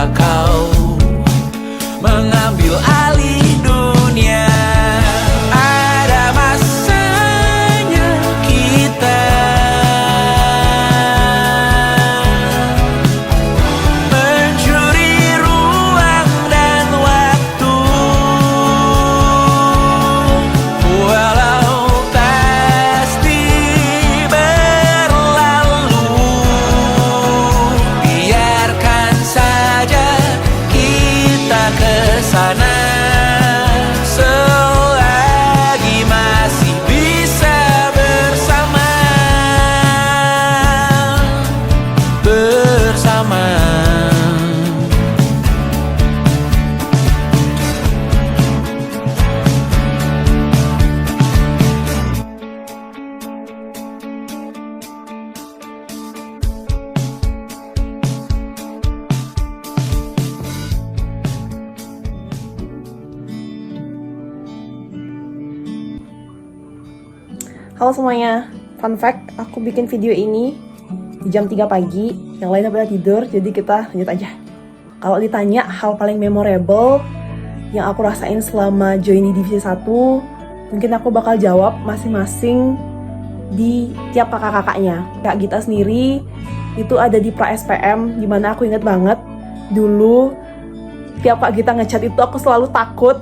ketika kau mengambil alih dunia. Ada masanya kita mencuri ruang dan waktu, walau pasti berlalu. Biarkan saja kita kesana selagi masih bisa bersama. Halo semuanya, fun fact, aku bikin video ini di jam 3 pagi, yang lainnya pada tidur, jadi kita lanjut aja. Kalau ditanya hal paling memorable yang aku rasain selama join di divisi 1, mungkin aku bakal jawab masing-masing di tiap kakak-kakaknya. Kak Gita sendiri itu ada di pra SPM, dimana aku inget banget dulu tiap Kak Gita ngechat itu aku selalu takut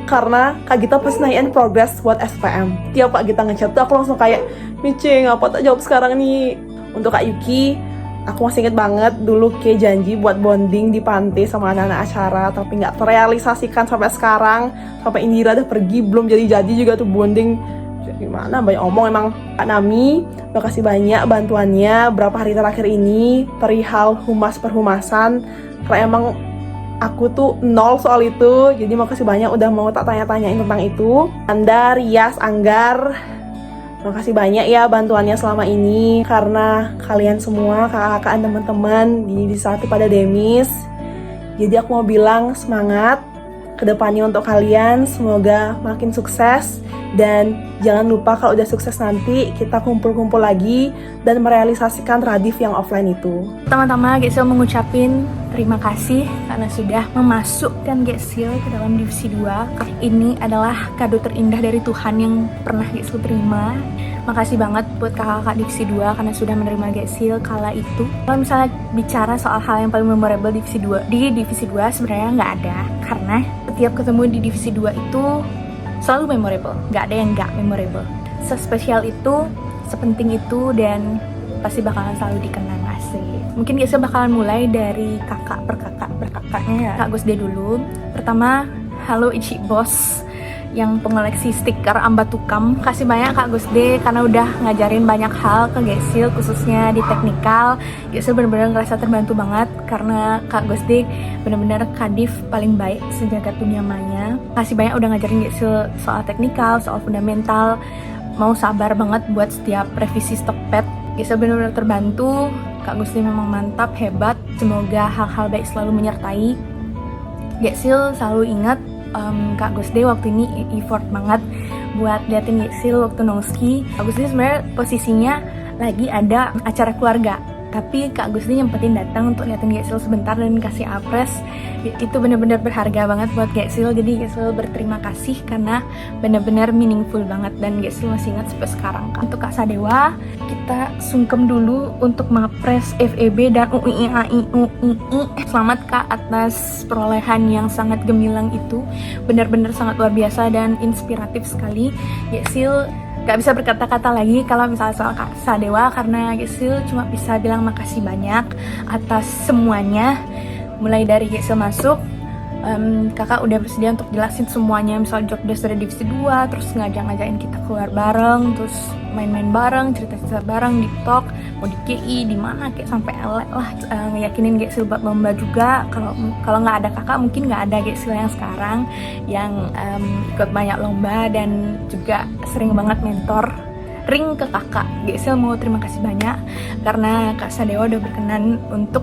karena Kak Gita pasti nanyain progress buat SPM. Tiap Kak Gita ngechat tuh aku langsung kayak, Micing, apa tak jawab sekarang nih? Untuk Kak Yuki, aku masih inget banget dulu Kay janji buat bonding di pantai sama anak-anak acara, tapi nggak terrealisasikan sampai sekarang. Sampai Indira udah pergi, belum jadi-jadi juga tuh bonding. Gimana, banyak omong emang. Kak Nami, makasih banyak bantuannya berapa hari terakhir ini perihal humas perhumasan, karena emang aku tuh nol soal itu, jadi makasih banyak udah mau tak tanya-tanyain tentang itu. Anda, Rias, Anggar, makasih banyak ya bantuannya selama ini, karena kalian semua, kakak-kakak dan teman-teman di divisi 1 pada Demis. Jadi aku mau bilang semangat kedepannya untuk kalian, semoga makin sukses. Dan jangan lupa kalau udah sukses nanti kita kumpul-kumpul lagi dan merealisasikan Radif yang offline itu. Pertama-tama Geksil mengucapin terima kasih karena sudah memasukkan Geksil ke dalam divisi 2. Ini adalah kado terindah dari Tuhan yang pernah Geksil terima. Makasih banget buat kakak-kakak divisi 2 karena sudah menerima Geksil kala itu. Kalau misalnya bicara soal hal yang paling memorable di divisi 2 sebenarnya nggak ada, karena setiap ketemu di divisi 2 itu selalu memorable, nggak ada yang nggak memorable. Sespesial itu, sepenting itu, dan pasti bakalan selalu dikenang asik. Mungkin Geksil bakalan mulai dari kakak per kakaknya ya. Kak Gusde dulu. Pertama, halo Ichi Bos yang pengoleksi stiker Ambatukam. Kasih banyak Kak Gusde karena udah ngajarin banyak hal ke Geksil, khususnya di teknikal. Geksil bener-bener ngerasa terbantu banget karena Kak Gusde bener-bener kadif paling baik sejagat dunia maya. Kasih banyak udah ngajarin Geksil soal teknikal, soal fundamental. Mau sabar banget buat setiap revisi Stockpad. Geksil bener-bener terbantu. Kak Gusde memang mantap, hebat. Semoga hal-hal baik selalu menyertai. Geksil selalu ingat Kak Gusde waktu ini effort banget buat liatin Geksil waktu nongski. Kak Gusde sebenarnya posisinya lagi ada acara keluarga, tapi Kak Gusde nyempetin datang untuk liatin Geksil sebentar dan kasih apres. Itu benar-benar berharga banget buat Geksil. Jadi Geksil berterima kasih karena benar-benar meaningful banget dan Geksil masih ingat sampai sekarang. Untuk Kak Sadewa, kita sungkem dulu untuk mapres FEB dan UII. Selamat Kak atas perolehan yang sangat gemilang itu. Benar-benar sangat luar biasa dan inspiratif sekali. Geksil gak bisa berkata-kata lagi kalau misalnya soal Kak Sadewa, karena Geksil cuma bisa bilang makasih banyak atas semuanya. Mulai dari Geksil masuk, kakak udah bersedia untuk jelasin semuanya, misal job desk dari divisi 2, terus ngajakin kita keluar bareng, terus main-main bareng, cerita-cerita bareng di talk, mau di KI, di mana kayak sampai elek lah, ngeyakinin Geksil buat lomba juga. Kalau nggak ada kakak mungkin nggak ada Geksil yang sekarang yang ikut banyak lomba dan juga sering banget mentor ring ke kakak. Geksil mau terima kasih banyak karena Kak Sadewa udah berkenan untuk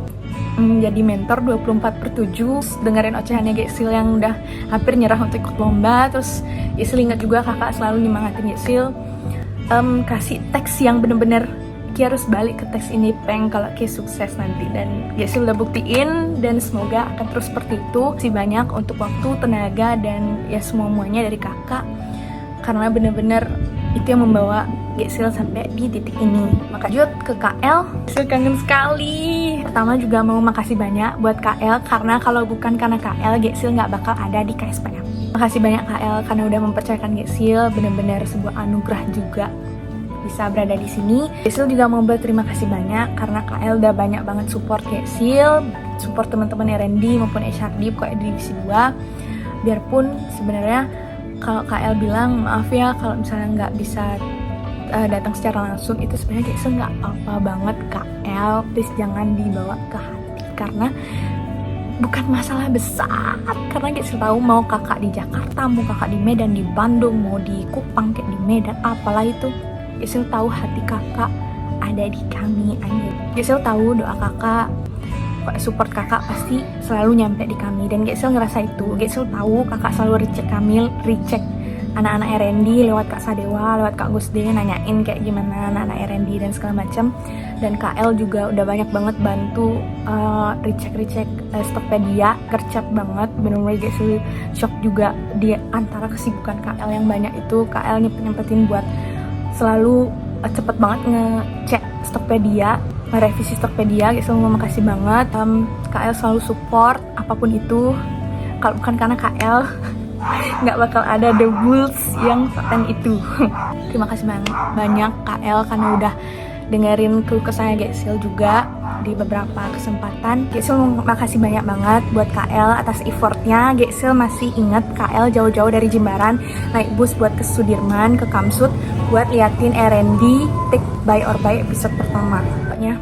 menjadi mentor 24/7. Dengerin ocehannya Geksil yang udah hampir nyerah untuk ikut lomba. Terus Geksil ingat juga kakak selalu nyemangatin Geksil, kasih teks yang bener-bener Ki harus balik ke teks ini peng kalau Ki sukses nanti. Dan Gesil udah buktiin dan semoga akan terus seperti itu. Terima kasih banyak untuk waktu, tenaga, dan ya semuanya dari kakak. Karena bener-bener itu yang membawa Gesil sampai di titik ini. Maka lanjut ke KL, Gesil kangen sekali. Pertama juga mau makasih banyak buat KL, karena kalau bukan karena KL, Gesil nggak bakal ada di KSPM. Makasih banyak KL karena udah mempercayakan Gesil, bener-bener sebuah anugerah juga bisa berada di sini. Gesil juga mau berterima kasih banyak karena KL udah banyak banget support Gesil, support teman-teman R&D maupun HRD pokoknya di divisi 2. Biarpun sebenarnya kalau KL bilang maaf ya kalau misalnya nggak bisa datang secara langsung, itu sebenarnya Gesil nggak apa-apa banget. KL please jangan dibawa ke hati karena bukan masalah besar, karena Gesil tahu mau kakak di Jakarta, mau kakak di Medan, di Bandung, mau di Kupang kayak di Medan, apalah itu, Gesil tahu hati kakak ada di kami aja. Gesil tahu doa kakak, support kakak pasti selalu nyampe di kami, dan Gesil ngerasa itu. Gesil tahu kakak selalu recheck anak-anak R&D lewat Kak Sadewa, lewat Kak Gusde, nanyain kayak gimana anak-anak R&D dan segala macam. Dan KL juga udah banyak banget bantu recheck Stokpedia, gercep banget. Bener-bener Gesil shock juga di antara kesibukan KL yang banyak itu, KL nyempetin buat selalu cepet banget ngecek Stokpedia, merevisi Stokpedia. Gesil mau makasih banget. KL selalu support apapun itu. Kalau bukan karena KL nggak bakal ada The Bulls yang paten itu. Terima kasih banyak KL karena udah dengerin keluh kesahnya Gesil juga di beberapa kesempatan. Gesil makasih banyak banget buat KL atas effortnya. Gesil masih ingat KL jauh-jauh dari Jimbaran naik bus buat ke Sudirman, ke Kamsut buat liatin R&D Take by or by episode pertama. Pokoknya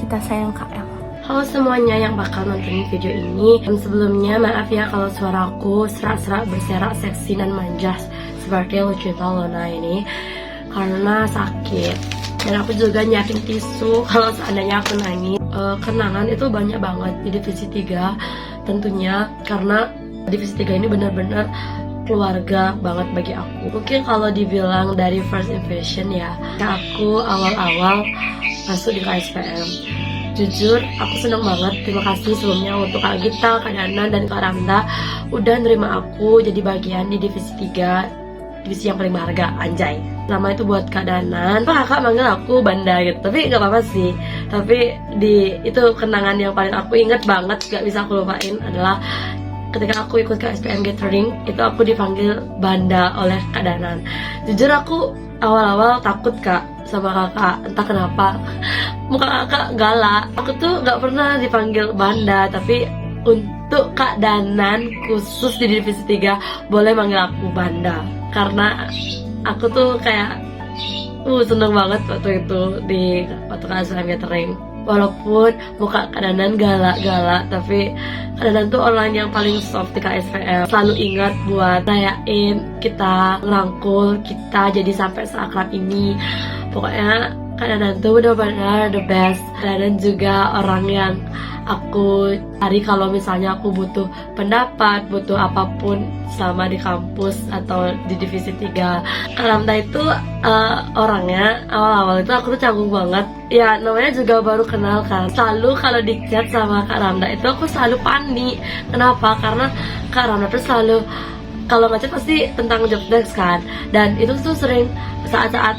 kita sayang KL. Halo semuanya yang bakal nonton video ini. Sebelumnya maaf ya kalau suaraku serak-serak, berserak, seksi dan manja seperti Lucinta Luna ini karena sakit. Dan aku juga nyiapin tisu kalau seandainya aku nangis. Kenangan itu banyak banget di divisi 3 tentunya, karena divisi 3 ini benar-benar keluarga banget bagi aku. Mungkin kalau dibilang dari first impression ya, aku awal-awal masuk di KSPM, jujur aku seneng banget. Terima kasih sebelumnya untuk Kak Gita, Kak Dana, dan Kak Ramda udah nerima aku jadi bagian di divisi 3, divisi yang paling berharga, anjay. Nama itu buat Kak Danan. Kakak manggil aku Banda gitu, tapi nggak apa-apa sih. Tapi itu kenangan yang paling aku inget banget, gak bisa aku lupain adalah ketika aku ikut ke SPM Gathering, itu aku dipanggil Banda oleh Kak Danan. Jujur aku awal-awal takut Kak sama kakak, entah kenapa muka kakak galak. Aku tuh gak pernah dipanggil Banda, tapi untuk Kak Danan khusus di divisi 3 boleh manggil aku Banda, karena aku tuh kayak seneng banget waktu itu waktu SPM Gathering. Walaupun muka Kak Danan galak-galak, tapi Kak Danan tuh orang yang paling soft di KSPM. Selalu ingat buat rayain kita, ngerangkul kita jadi sampai seakrab ini. Pokoknya Kak Danan tuh benar-benar the best. Kak Danan juga orang yang aku cari kalau misalnya aku butuh pendapat, butuh apapun selama di kampus atau di divisi 3. Kak Ramda itu orangnya awal-awal itu aku tuh canggung banget. Ya namanya juga baru kenal kan. Selalu kalau di chat sama Kak Ramda itu aku selalu panik. Kenapa? Karena Kak Ramda tuh selalu kalau ngechat pasti tentang job desk kan. Dan itu tuh sering saat-saat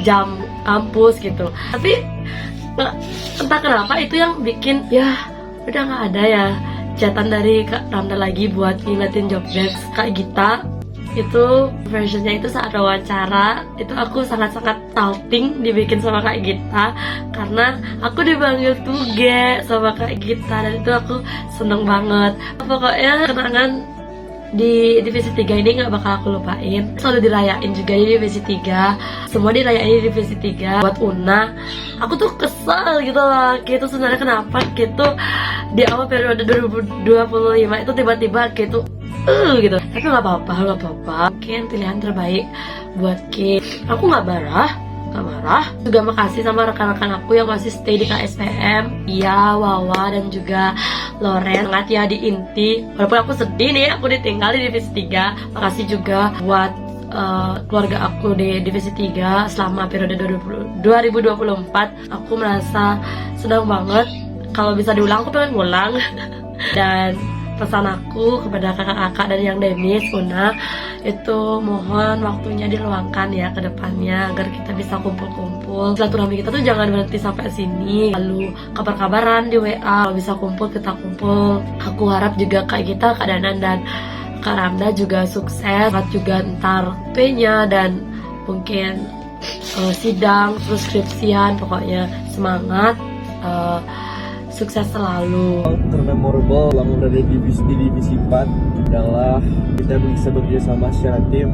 jam kampus gitu. Tapi entah kenapa itu yang bikin ya udah nggak ada ya chatan dari Kak Ramda lagi buat ngingetin job desk. Kak Gita itu versionnya itu saat wawancara itu aku sangat-sangat talting dibikin sama Kak Gita, karena aku dipanggil Tuge sama Kak Gita dan itu aku seneng banget. Pokoknya kenangan di divisi 3 ini gak bakal aku lupain. Selalu dirayain juga di divisi 3. Semua dirayain di divisi 3. Buat Una, aku tuh kesel gitu loh. Gitu sebenarnya kenapa gitu di awal periode 2025 itu tiba-tiba gitu gitu. Tapi gak apa-apa. Mungkin pilihan terbaik buat Ki. Aku gak marah. Juga makasih sama rekan-rekan aku yang masih stay di KSPM, Iya, Wawa, dan juga Loren. Sangat ya di inti, walaupun aku sedih nih aku ditinggal di divisi 3. Makasih juga buat keluarga aku di divisi 3 selama periode 2024. Aku merasa senang banget. Kalau bisa diulang aku pengen pulang. Dan pesan aku kepada kakak-kakak dan yang Demis, Una, itu mohon waktunya diluangkan ya ke depannya agar kita bisa kumpul-kumpul. Silaturahmi kita tuh jangan berhenti sampai sini. Lalu kabar-kabaran di WA, kalau bisa kumpul kita kumpul. Aku harap juga kayak kita, Kak Danan dan Kak Ramda juga sukses. Juga ntar P-nya dan mungkin sidang, terus skripsian, pokoknya semangat. Sukses selalu. Termemorable selama berada di divisi 4 adalah kita bisa bekerja sama secara tim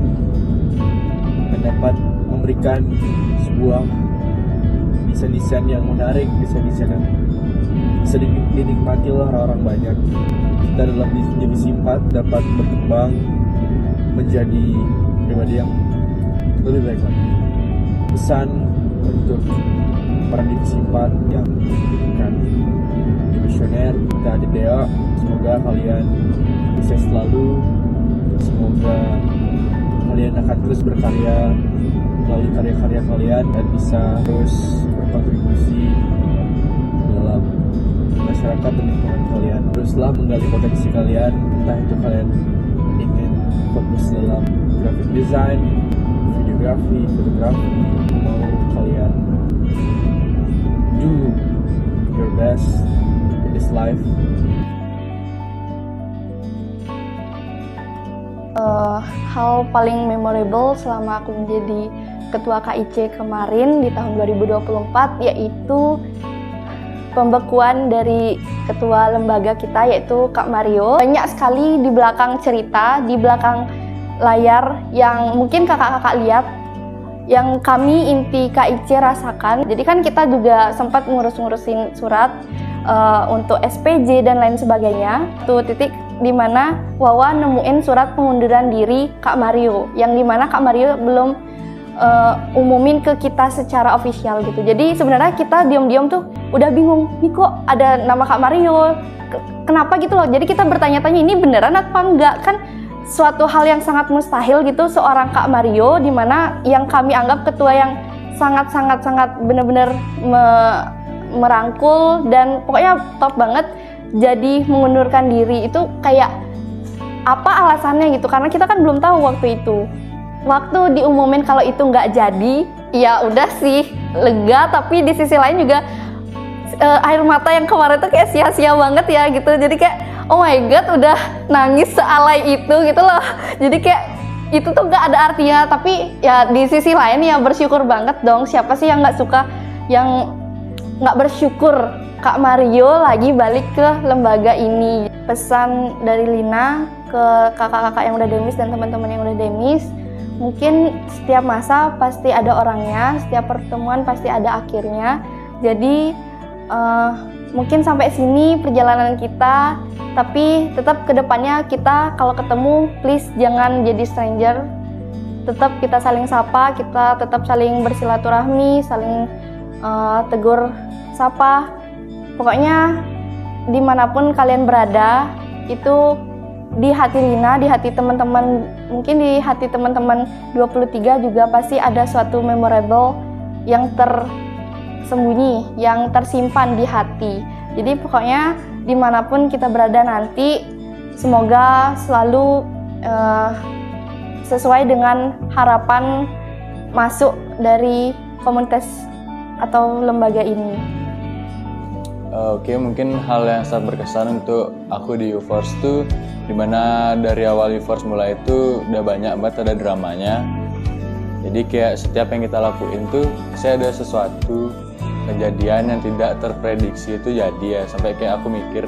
dan dapat memberikan sebuah desain-desain yang menarik, desain-desain yang bisa dinikmati oleh orang-orang banyak. Kita dalam divisi 4 dapat berkembang menjadi pribadi yang lebih baik lagi. Pesan untuk para divisi 4 yang bukan dimisioner, kita adik Dea, semoga kalian bisa selalu, semoga kalian akan terus berkarya melalui karya-karya kalian dan bisa terus berkontribusi dalam masyarakat dan lingkungan kalian. Teruslah menggali potensi kalian, entah itu kalian ingin fokus dalam graphic design, videografi, fotografi, mau kalian do your best in this life. Hal paling memorable selama aku menjadi ketua KIC kemarin di tahun 2024 yaitu pembekuan dari ketua lembaga kita yaitu Kak Mario. Banyak sekali di belakang cerita, di belakang layar yang mungkin kakak-kakak lihat, yang kami inti KIC rasakan. Jadi kan kita juga sempat ngurus-ngurusin surat untuk SPJ dan lain sebagainya. Tuh titik dimana Wawa nemuin surat pengunduran diri Kak Mario, yang dimana Kak Mario belum umumin ke kita secara official gitu. Jadi sebenarnya kita diam-diam tuh udah bingung, nih kok ada nama Kak Mario, kenapa gitu loh. Jadi kita bertanya-tanya ini beneran apa enggak, kan suatu hal yang sangat mustahil gitu seorang Kak Mario, dimana yang kami anggap ketua yang sangat bener-bener merangkul dan pokoknya top banget, jadi mengundurkan diri. Itu kayak apa alasannya gitu, karena kita kan belum tahu waktu itu. Waktu diumumin kalau itu nggak jadi, ya udah sih lega, tapi di sisi lain juga air mata yang kemarin tuh kayak sia-sia banget ya gitu. Jadi kayak oh my god, udah nangis sealai itu gitu loh. Jadi kayak itu tuh nggak ada artinya, tapi ya di sisi lain ya bersyukur banget dong. Siapa sih yang nggak suka, yang nggak bersyukur Kak Mario lagi balik ke lembaga ini. Pesan dari Lina ke kakak-kakak yang udah demis dan teman-teman yang udah demis, mungkin setiap masa pasti ada orangnya, setiap pertemuan pasti ada akhirnya. Jadi mungkin sampai sini perjalanan kita, tapi tetap kedepannya kita kalau ketemu please jangan jadi stranger. Tetap kita saling sapa, kita tetap saling bersilaturahmi, saling tegur sapa. Pokoknya dimanapun kalian berada, itu di hati Lina, di hati teman-teman, mungkin di hati teman-teman 23 juga pasti ada suatu memorable yang tersembunyi, yang tersimpan di hati. Jadi pokoknya dimanapun kita berada nanti, semoga selalu sesuai dengan harapan masuk dari komunitas atau lembaga ini. Oke, mungkin hal yang sangat berkesan untuk aku di UFORCE tuh, dimana dari awal UFORCE mulai itu udah banyak banget ada dramanya. Jadi kayak setiap yang kita lakuin tuh saya ada sesuatu kejadian yang tidak terprediksi itu jadi ya, sampai kayak aku mikir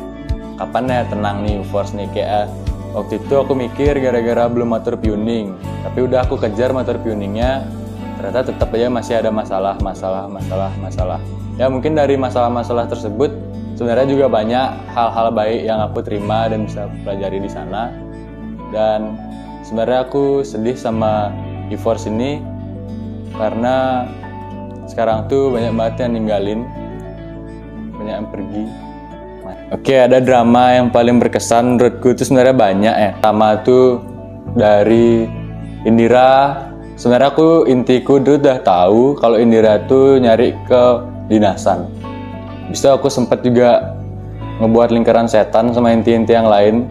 kapan ya tenang nih UFORCE nih. Kayak waktu itu aku mikir gara-gara belum matur pioning, tapi udah aku kejar matur pioningnya, ternyata tetap aja masih ada masalah. Ya mungkin dari masalah-masalah tersebut sebenarnya juga banyak hal-hal baik yang aku terima dan bisa pelajari di sana. Dan sebenarnya aku sedih sama UFORCE ini karena sekarang tuh banyak banget yang ninggalin, banyak yang pergi. Oke, ada drama yang paling berkesan menurutku itu sebenarnya banyak ya. Pertama tuh dari Indira, sebenarnya intiku dulu udah tahu kalau Indira tuh nyari ke dinasan. Bisa aku sempet juga ngebuat lingkaran setan sama inti-inti yang lain.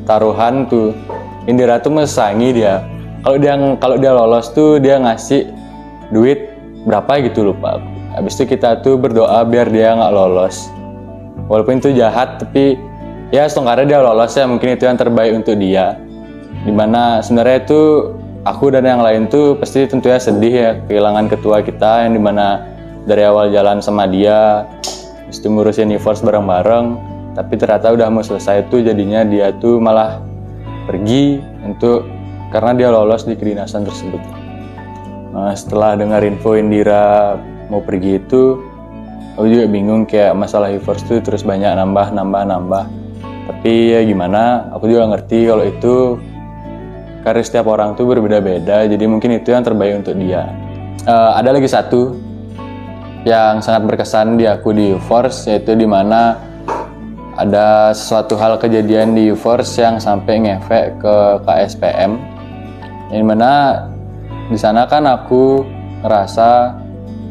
Taruhan tuh Indira tuh mesangi dia. Kalau dia lolos tuh dia ngasih duit berapa gitu lupa aku. Habis itu kita tuh berdoa biar dia nggak lolos. Walaupun itu jahat tapi ya setengahnya dia lolos ya, mungkin itu yang terbaik untuk dia. Dimana sebenarnya itu aku dan yang lain tuh pasti tentunya sedih ya kehilangan ketua kita yang dimana dari awal jalan sama dia, habis itu ngurusin Universe bareng-bareng, tapi ternyata udah mau selesai tuh jadinya dia tuh malah pergi karena dia lolos di kedinasan tersebut. Nah, setelah dengar info Indira mau pergi itu, aku juga bingung kayak masalah Universe tuh terus banyak nambah. Tapi ya gimana, aku juga ngerti kalau itu karir setiap orang tuh berbeda-beda, jadi mungkin itu yang terbaik untuk dia. Ada lagi satu yang sangat berkesan di aku di UForce, yaitu dimana ada sesuatu hal kejadian di UForce yang sampai ngefek ke KSPM, yang dimana di sana kan aku ngerasa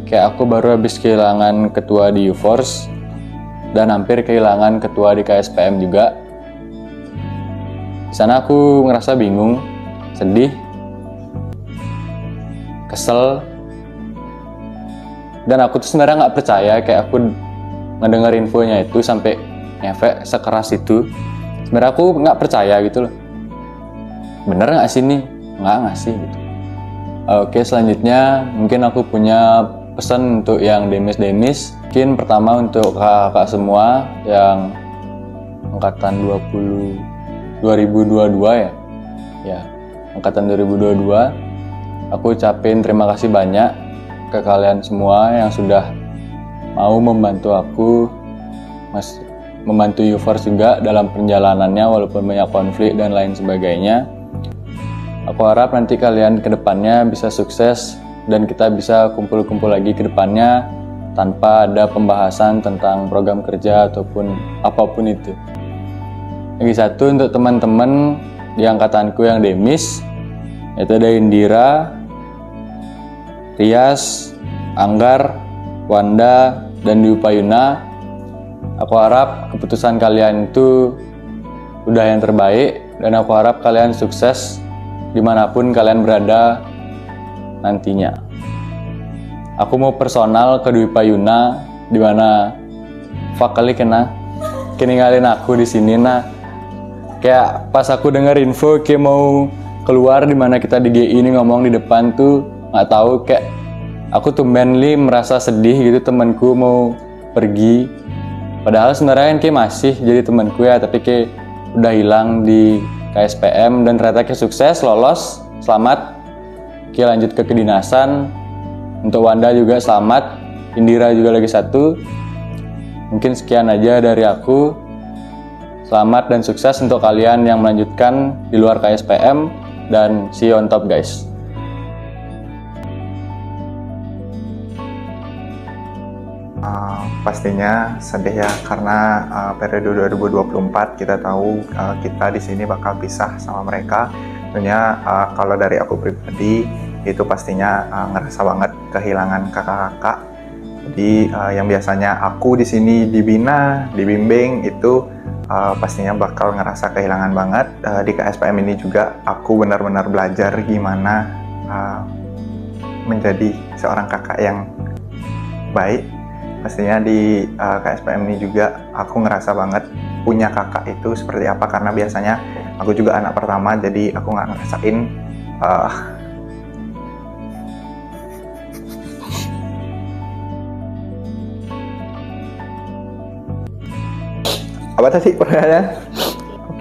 kayak aku baru habis kehilangan ketua di UForce dan hampir kehilangan ketua di KSPM juga. Di sana aku ngerasa bingung, sedih, kesel, dan aku tuh sebenarnya nggak percaya kayak aku ngedengar infonya itu sampai ngefek sekeras itu. Sebenarnya aku nggak percaya gitu loh. Bener nggak sih nih? Nggak sih gitu. Oke, selanjutnya mungkin aku punya pesan untuk yang demis. Mungkin pertama untuk kakak semua yang angkatan 2022 ya, angkatan 2022, aku ucapin terima kasih banyak ke kalian semua yang sudah mau membantu aku, membantu UForce juga dalam perjalanannya walaupun banyak konflik dan lain sebagainya. Aku harap nanti kalian ke depannya bisa sukses dan kita bisa kumpul-kumpul lagi ke depannya tanpa ada pembahasan tentang program kerja ataupun apapun itu. Lagi satu untuk teman-teman di angkatanku yang demis, yaitu ada Indira, Rias, Anggar, Wanda, dan Diupayuna. Aku harap keputusan kalian itu udah yang terbaik dan aku harap kalian sukses dimanapun kalian berada nantinya. Aku mau personal ke Diupayuna, dimana fuck kali keninggalin aku di sini. Nah, kayak pas aku dengar info kayak mau keluar dimana kita di GI ini ngomong di depan tuh nggak tahu, kayak aku tuh mainly merasa sedih gitu temanku mau pergi. Padahal sebenarnya kan kayak masih jadi temanku ya, tapi kayak udah hilang di KSPM dan ternyata kayak sukses, lolos, selamat. Kayak lanjut ke kedinasan. Untuk Wanda juga selamat, Indira juga lagi satu. Mungkin sekian aja dari aku. Selamat dan sukses untuk kalian yang melanjutkan di luar KSPM dan see you on top guys. Pastinya sedih ya karena periode 2024 kita tahu kita di sini bakal pisah sama mereka. Tentunya kalau dari aku pribadi itu pastinya ngerasa banget kehilangan kakak-kakak. Jadi yang biasanya aku di sini dibina, dibimbing itu pastinya bakal ngerasa kehilangan banget. Di KSPM ini juga aku benar-benar belajar gimana menjadi seorang kakak yang baik. Pastinya di KSPM ini juga aku ngerasa banget punya kakak itu seperti apa, karena biasanya aku juga anak pertama, jadi aku nggak ngerasain apa tadi pertanyaannya?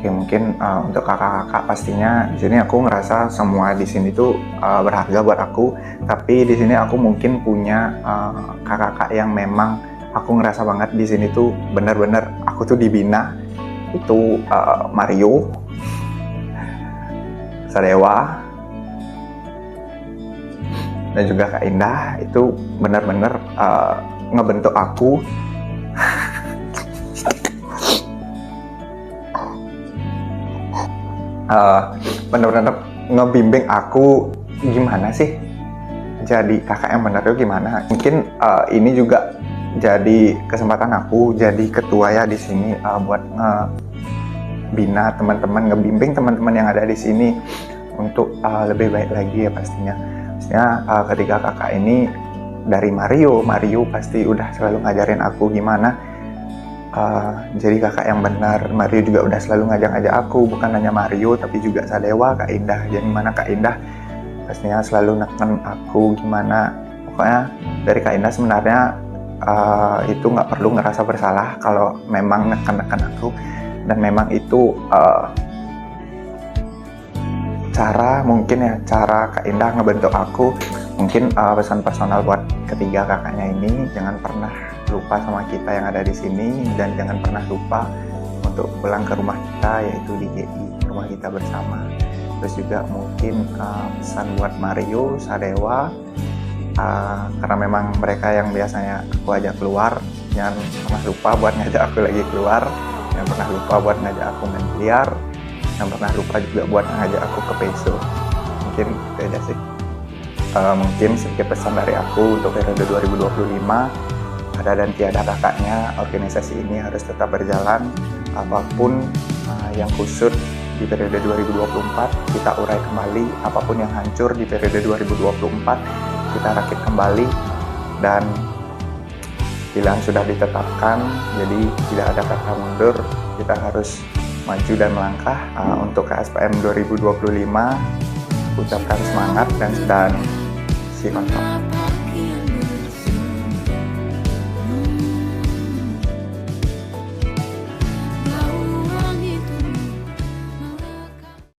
Oke, mungkin untuk kakak-kakak pastinya di sini aku ngerasa semua di sini tuh berharga buat aku. Tapi di sini aku mungkin punya kakak-kakak yang memang aku ngerasa banget di sini tuh benar-benar aku tuh dibina. Itu Mario, Sadewa, dan juga Kak Indah. Itu benar-benar ngebentuk aku. Benar-benar ngebimbing aku gimana sih jadi kakak yang benar itu gimana. Mungkin ini juga jadi kesempatan aku jadi ketua ya di sini, buat ngebina teman-teman, ngebimbing teman-teman yang ada di sini untuk lebih baik lagi ya pastinya. Pastinya ketika kakak ini dari Mario pasti udah selalu ngajarin aku gimana jadi kakak yang benar. Mario juga udah selalu ngajak-ngajak aku, bukan hanya Mario tapi juga Sadewa, Kak Indah. Jadi mana Kak Indah pastinya selalu neken aku gimana. Pokoknya dari Kak Indah sebenarnya itu nggak perlu ngerasa bersalah kalau memang neken-neken aku, dan memang itu cara Kak Indah ngebentuk aku. Mungkin pesan personal buat ketiga kakaknya ini, jangan pernah lupa sama kita yang ada di sini, dan jangan pernah lupa untuk pulang ke rumah kita, yaitu di GI, rumah kita bersama. Terus juga mungkin pesan buat Mario, Sadewa, karena memang mereka yang biasanya aku ajak keluar, jangan pernah lupa buat ngajak aku lagi keluar, jangan pernah lupa buat ngajak aku main biliar, jangan pernah lupa juga buat ngajak aku ke peso. Mungkin itu aja sih. Mungkin sedikit pesan dari aku untuk periode 2025, ada dan tiada kakaknya, organisasi ini harus tetap berjalan. Apapun yang kusut di periode 2024 kita urai kembali, apapun yang hancur di periode 2024 kita rakit kembali, dan pilihan sudah ditetapkan, jadi tidak ada kata mundur, kita harus maju dan melangkah. Untuk KSPM 2025 ucapkan semangat dan si on top.